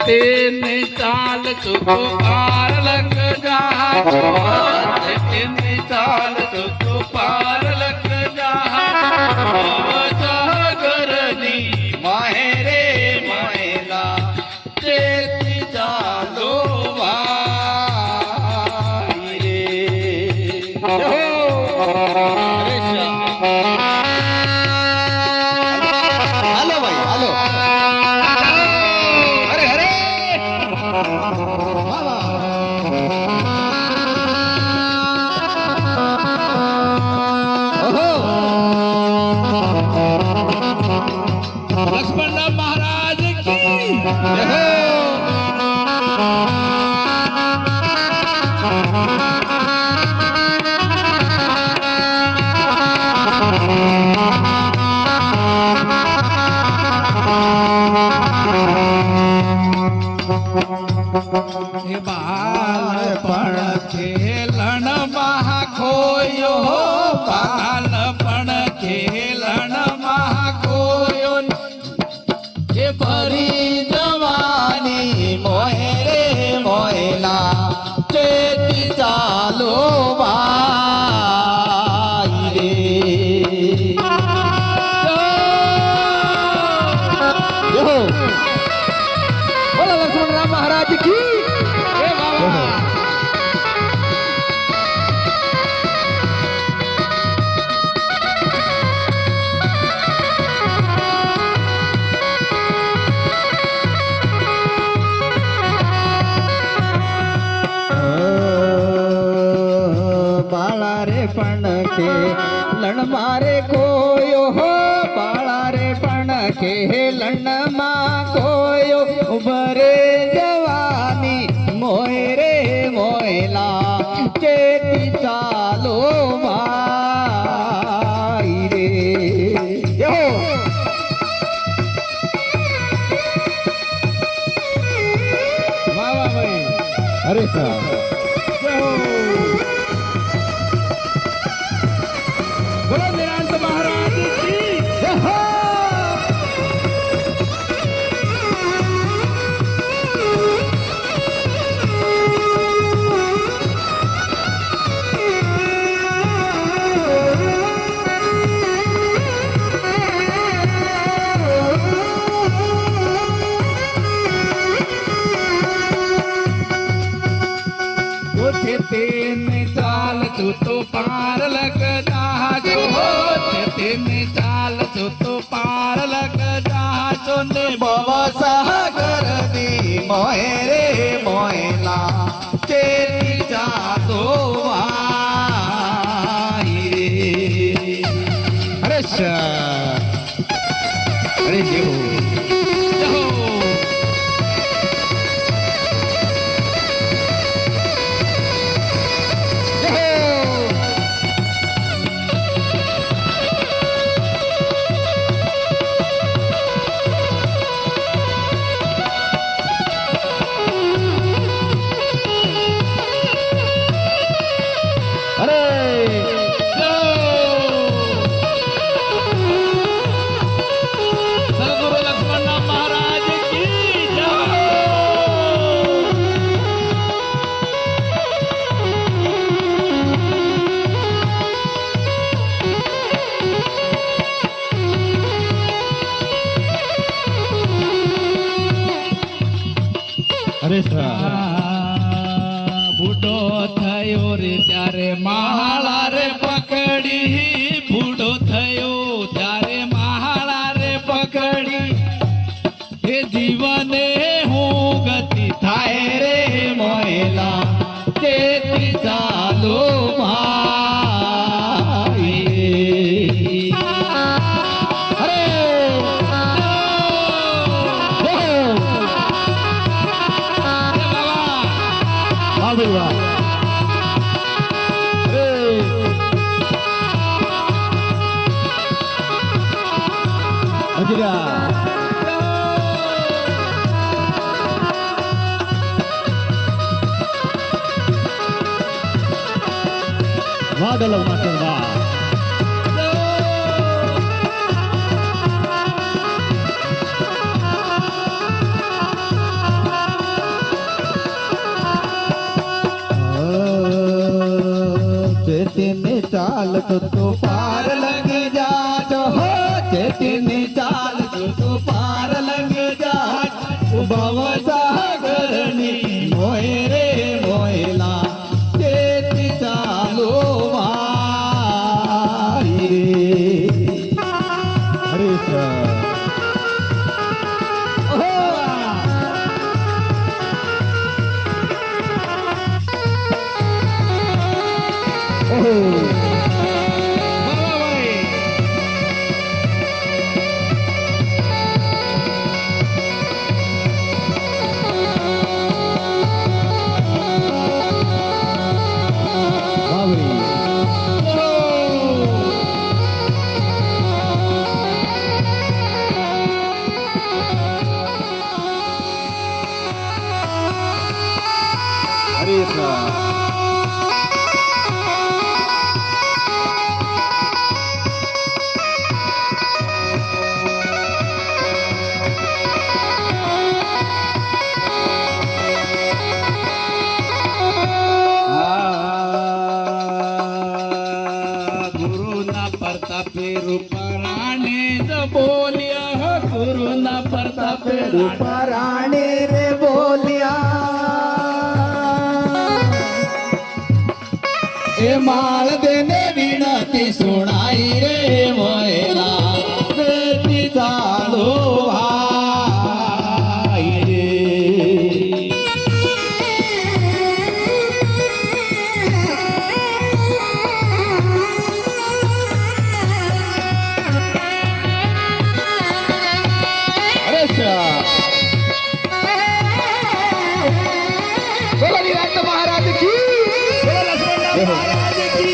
तेने चाल तू पार लग जा, तेने चाल तू पार लग जा, जागरनी माहेरे मायला चेती चालो वाई रे. आलो बाई आलो. अरे अरे वा वा. ओहो. लक्ष्मणराव महाराज की ओहो. हे बालपण खेलन महा खोयो, बालपण खेलन महा खोयो, हे भरी जवानी मोहे रे मोयला चेती चालो बाई रे. यो. बोला लक्ष्मणराव महाराज की. हे बाबा बाळा रे पण लण मारे कोयो हो, बाळा रे पण लण मा कोयो, उभरे जवानी मोय रे मोयला चेती चालो बाई रे. यो. वा वा बाई. अरे सा. बोलो निरांत महाराज की तेने चाल तू पार लग जा, तेने चाल तू पार लग जा, ने बाबा सागर दी मोहे रे मोयला चेती चालो वाई रे. अरे सा. अरे देव. सद्गुरु लक्ष्मणराव महाराज की जय. अरे सा. बूढ़ो थयो रे त्यारे महाळा रे पकड़ी, बूढ़ो थयो त्यारे महाळा रे पकड़ी, हे जीवने हूँ गति थाय रे मोयला चेती चालो भाई. अरे. वा बाई वा. अजिरा. वादळ मास्टर वा. चाल तो पार लग जात हो चेतनी चाल तो पार लग जात भव सागरनी मोहे रे मोहेला चेती चालो वारी रे हरे गुरुना प्रतापे रूपराणे बोलिया गुरुना प्रतापे रूपराणे रे बोलिया ए माळ देने विनती सुनाई रे मोयला बेटी चालो भाई रे बोला निरंतर महाराज की बोला लक्ष्मण महाराज की